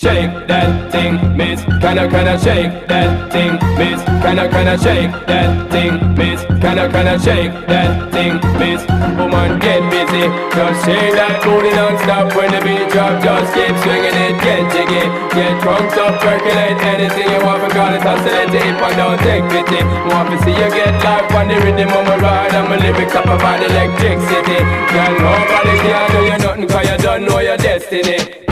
shake that thing, miss. Can I shake that thing, miss. Can I shake that thing, miss. Can I shake that thing, miss. Woman, get busy, just shake that booty non-stop. When the beat drop, just keep swinging it, get jiggy. Get drunk up, percolate anything you want, because it's oscillate it and don't take pity. Want to see you get life on the rhythm of my ride, and my lyrics up about electricity. Girl, nobody can do you nothing, cause you don't know your destiny.